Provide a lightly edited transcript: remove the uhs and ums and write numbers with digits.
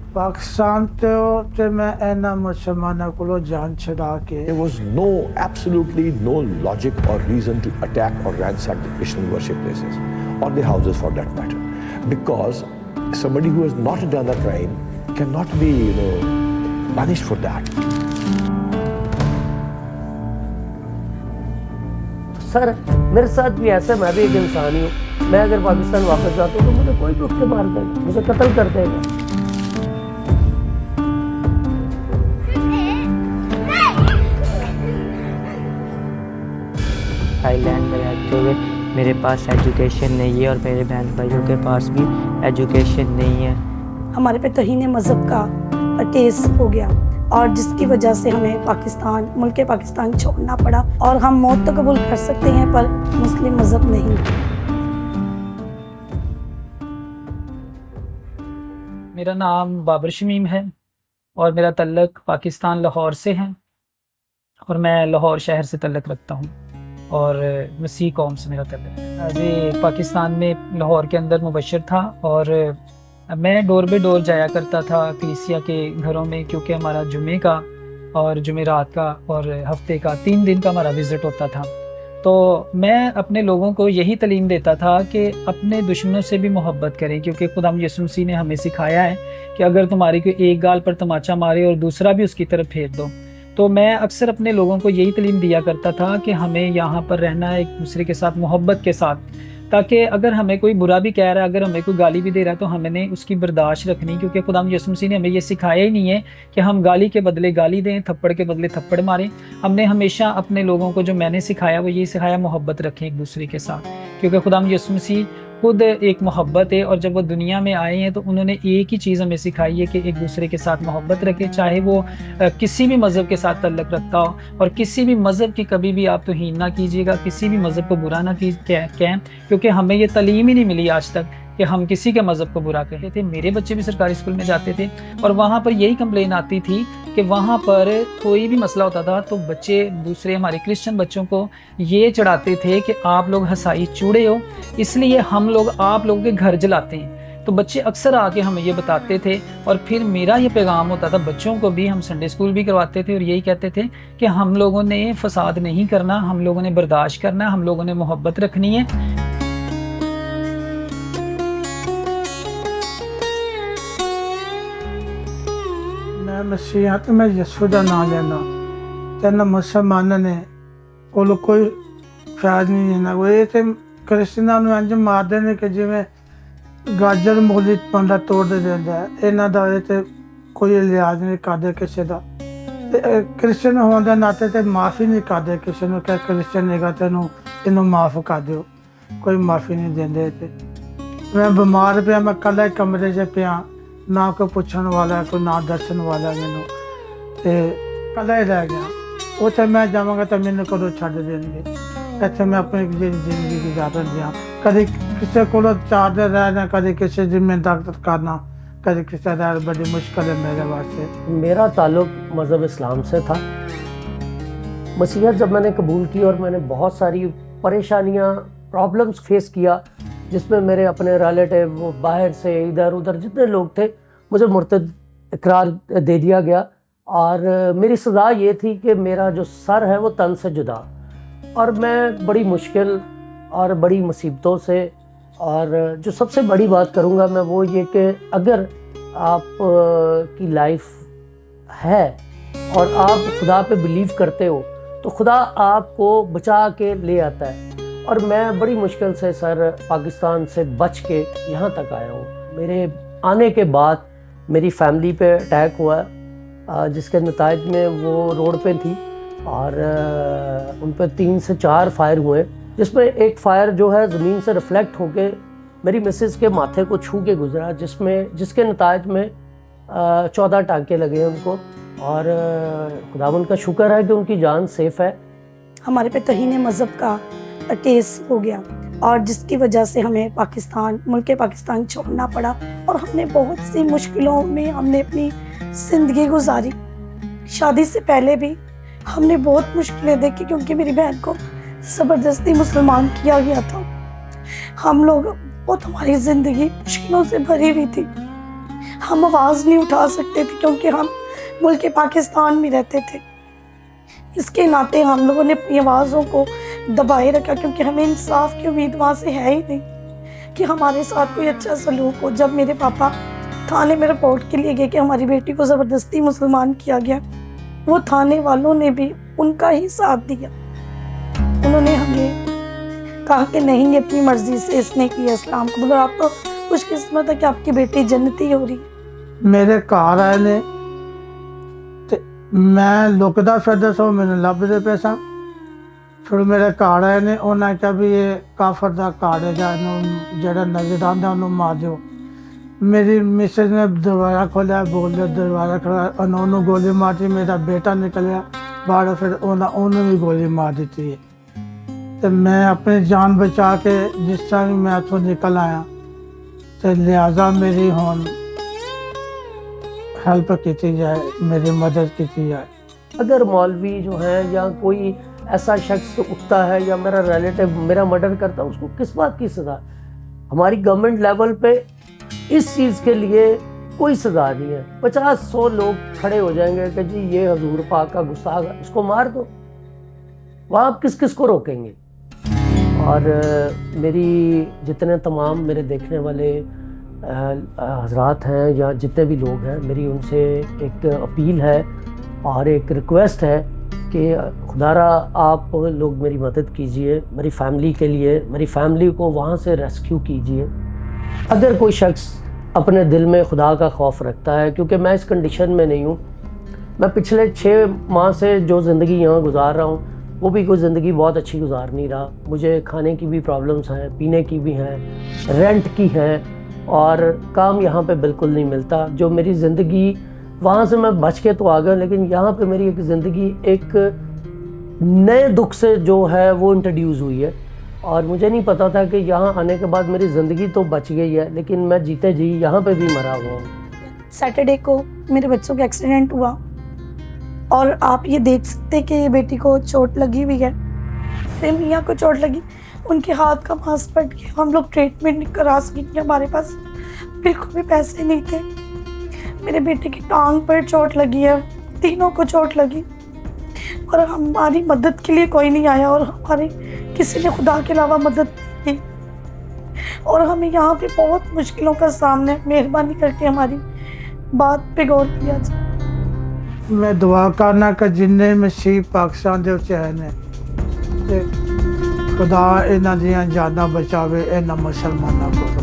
पाकिस्तान ते मैं इन्हां मुसलमानों को जान छुड़ा के There was absolutely no logic or reason to attack or ransack the Christian worship places or the houses for that matter, because somebody who has not done a crime cannot be, punished for that. Sir मेरे साथ भी ऐसा, मैं भी एक इंसान ही हूँ। मैं अगर पाकिस्तान वापस जाता हूँ तो मुझे कोई भी उठ के मार देगा, मुझे कत्ल कर देगा। थाईलैंड में रहते हुए मेरे पास एजुकेशन नहीं है और मेरे बहन भाइयों के पास भी एजुकेशन नहीं है। हमारे पे तहीने मज़हब का केस हो गया और जिसकी वजह से हमें पाकिस्तान, मुल्क पाकिस्तान छोड़ना पड़ा। और हम मौत तो कबूल कर सकते हैं पर मुस्लिम मज़हब नहीं। मेरा नाम बाबर शमीम है और मेरा तल्लक पाकिस्तान लाहौर से है और मैं लाहौर शहर से तल्लक रखता हूँ और मसीह कौम से मेरा तल्लक है। अभी पाकिस्तान में लाहौर के अंदर मुबशर था और मैं डोर बे डोर जाया करता था कलीसिया के घरों में, क्योंकि हमारा जुमे का और जुमेरात का और हफ्ते का 3 दिन का हमारा विज़िट होता था। तो मैं अपने लोगों को यही तालीम देता था कि अपने दुश्मनों से भी मोहब्बत करें, क्योंकि खुदा यीशु मसीह ने हमें सिखाया है कि अगर तुम्हारी कोई एक गाल पर तमाचा मारे और दूसरा भी उसकी तरफ फेर दो। तो मैं अक्सर अपने लोगों को यही तालीम दिया करता था कि हमें यहाँ पर रहना है एक दूसरे के साथ मोहब्बत के साथ, ताकि अगर हमें कोई बुरा भी कह रहा है, अगर हमें कोई गाली भी दे रहा है तो हमने उसकी बर्दाश्त रखनी, क्योंकि खुदा यीशु मसीह ने हमें ये सिखाया ही नहीं है कि हम गाली के बदले गाली दें, थप्पड़ के बदले थप्पड़ मारें। हमने हमेशा अपने लोगों को, जो मैंने सिखाया वो यही सिखाया, मोहब्बत रखें एक दूसरे के साथ, क्योंकि खुदा यीशु मसीह खुद एक मोहब्बत है और जब वो दुनिया में आए हैं तो उन्होंने एक ही चीज़ हमें सिखाई है कि एक दूसरे के साथ मोहब्बत रखें, चाहे वो किसी भी मज़हब के साथ तल्लक रखता हो। और किसी भी मज़हब की कभी भी आप तौहीन ना कीजिएगा, किसी भी मज़हब को बुरा ना कहें, क्योंकि हमें ये तालीम ही नहीं मिली आज तक कि हम किसी के मज़हब को बुरा कहते थे। मेरे बच्चे भी सरकारी स्कूल में जाते थे और वहाँ पर यही कंप्लेन आती थी कि वहाँ पर कोई भी मसला होता था तो बच्चे दूसरे हमारे क्रिश्चियन बच्चों को ये चढ़ाते थे कि आप लोग हसाई चूड़े हो, इसलिए हम लोग आप लोगों के घर जलाते हैं। तो बच्चे अक्सर आके हमें ये बताते थे और फिर मेरा ये पैगाम होता था बच्चों को भी, हम संडे स्कूल भी करवाते थे और यही कहते थे कि हम लोगों ने फसाद नहीं करना, हम लोगों ने बर्दाश्त करना, हम लोगों ने मोहब्बत रखनी है। मैं मसीहा तो मैं यसू का नाम लेना तेना मुसलमान ने कोल कोई ख्याल नहीं है ना। वो ये तो क्रिश्चियनां नूं इंज मारदे ने कि जिवें गाजर मूली पंडा तोड़ देंदा है। इन्हां दा ये ते कोई लिहाज नहीं करदे किसी दा, क्रिश्चियन होने के नाते ते माफ़ी नहीं करदे किसी नूं कि क्रिश्चियन हैगा तैनूं इनूं माफ़ कर दिओ, कोई माफ़ी नहीं देंदे। ते मैं बीमार पिया, मैं कल्ला कमरे 'च पिया, ना कोई पुछण वाला, कोई ना दस्सण वाला मैनूं, ते कल्ला ही रह गया। उत्थे मैं जावांगा तो मैनूं कदों छड्ड देणगे। इत्थे मैं अपनी जिंदगी गुजारन दियां, कदी किसी कोलों चार दिन रहना, कदी किसी जिम्मेदार करना, कदी किसी दा, बड़ी मुश्किल है मेरे वास्ते। मेरा ताल्लुक मज़हब इस्लाम से था। मसीहत जब मैंने कबूल की और मैंने बहुत सारी परेशानियाँ, प्रॉब्लम्स फेस किया, जिसमें मेरे अपने रिलेटिव, वो बाहर से इधर उधर जितने लोग थे, मुझे मुर्तद इकरार दे दिया गया और मेरी सज़ा ये थी कि मेरा जो सर है वो तन से जुदा। और मैं बड़ी मुश्किल और बड़ी मुसीबतों से, और जो सबसे बड़ी बात करूँगा मैं वो ये कि अगर आप की लाइफ है और आप खुदा पे बिलीव करते हो तो खुदा आपको बचा के ले आता है। और मैं बड़ी मुश्किल से सर पाकिस्तान से बच के यहाँ तक आया हूँ। मेरे आने के बाद मेरी फैमिली पे अटैक हुआ, जिसके नतायज में वो रोड पे थी और उन पर 3 से 4 फायर हुए, जिसमें एक फायर जो है ज़मीन से रिफ्लेक्ट होके मेरी मिसेस के माथे को छू के गुजरा, जिसके नतायज में 14 टाँके लगे उनको। और खुदावंद का शुक्र है कि उनकी जान सेफ़ है। हमारे पे तहीने मज़हब का केस हो गया और जिसकी वजह से हमें पाकिस्तान, मुल्क पाकिस्तान छोड़ना पड़ा और हमने बहुत सी मुश्किलों में हमने अपनी ज़िंदगी गुजारी। शादी से पहले भी हमने बहुत मुश्किलें देखी, क्योंकि मेरी बहन को ज़बरदस्ती मुसलमान किया गया था। हम लोग बहुत, हमारी ज़िंदगी मुश्किलों से भरी हुई थी। हम आवाज़ नहीं उठा सकते थे क्योंकि हम मुल्क पाकिस्तान में रहते थे। इसके नाते हम लोगों ने अपनी आवाज़ों को दबाए रखा क्योंकि हमें इंसाफ की उम्मीद वहाँ से है ही नहीं कि हमारे साथ कोई अच्छा सलूक हो। जब मेरे पापा थाने में रिपोर्ट के लिए गए कि हमारी बेटी को ज़बरदस्ती मुसलमान किया गया, वो थाने वालों ने भी उनका ही साथ दिया। उन्होंने हमें कहा कि नहीं, ये अपनी मर्ज़ी से इसने किया इस्लाम को, मगर आप तो खुशकिस्मत है कि आपकी बेटी जन्नती हो रही है। मेरे घर आए ने ते मैं लुकदा फिरदा सो मैंने लभदे पे सा। फिर मेरे घर आए ने उन्हें कहा भी ये काफर दा घर है जेड़ा नजर आंदा उन्होंने मार दो। मेरी मिसेज ने दरवाज़ा खोलिया, बोलिया दरवाज़ा खोला, उन्होंने गोली मार दी। मेरा बेटा निकलिया बाहर, फिर उन्होंने भी गोली मार दी थी। तो मैं अपनी जान बचा के जिस तरह भी मैं तो निकल आया, तो लिहाजा मेरी होन हेल्प की जाए, मेरी मदद की जाए। अगर मौलवी जो है या कोई ऐसा शख्स उठता है या मेरा रिलेटिव मेरा मर्डर करता है, उसको किस बात की सज़ा? हमारी गवर्नमेंट लेवल पे इस चीज़ के लिए कोई सज़ा नहीं है। 50-100 लोग खड़े हो जाएंगे कि जी ये हजूर पाक का गुस्ताख है, इसको मार दो। वहाँ आप किस किस को रोकेंगे? और मेरी जितने तमाम मेरे देखने वाले हजरात हैं या जितने भी लोग हैं, मेरी उनसे एक अपील है और एक रिक्वेस्ट है कि खुदारा आप लोग मेरी मदद कीजिए, मेरी फैमिली के लिए, मेरी फैमिली को वहाँ से रेस्क्यू कीजिए। अगर कोई शख्स अपने दिल में खुदा का खौफ रखता है, क्योंकि मैं इस कंडीशन में नहीं हूँ, मैं पिछले 6 माह से जो ज़िंदगी यहाँ गुजार रहा हूँ वो भी कोई ज़िंदगी बहुत अच्छी गुजार नहीं रहा। मुझे खाने की भी प्रॉब्लम्स हैं, पीने की भी हैं, रेंट की हैं, और काम यहाँ पे बिल्कुल नहीं मिलता। जो मेरी ज़िंदगी वहाँ से मैं बच के तो आ गया, लेकिन यहाँ पे मेरी एक ज़िंदगी एक नए दुख से जो है वो इंट्रोड्यूस हुई है। और मुझे नहीं पता था कि यहाँ आने के बाद मेरी ज़िंदगी तो बच गई है, लेकिन मैं जीते जी यहाँ पे भी मरा हुआ हूँ। सैटरडे को मेरे बच्चों का एक्सीडेंट हुआ और आप ये देख सकते हैं कि बेटी को चोट लगी हुई है, मेरे मियाँ को चोट लगी, उनके हाथ का मांस फट गया। हम लोग ट्रीटमेंट नहीं करा सके, हमारे पास बिल्कुल भी पैसे नहीं थे। मेरे बेटे की टांग पर चोट लगी है, तीनों को चोट लगी, और हमारी मदद के लिए कोई नहीं आया और हमारे किसी ने खुदा के अलावा मदद नहीं की। और हमें यहाँ पे बहुत मुश्किलों का सामना है। मेहरबानी करके हमारी बात पे गौर किया जाए। मैं दुआ करना कि जिन्ने मसीह पाकिस्तान दे विच ने ते खुदा इन्हां दियां जानां बचावे, इन्हां मुसलमानां को।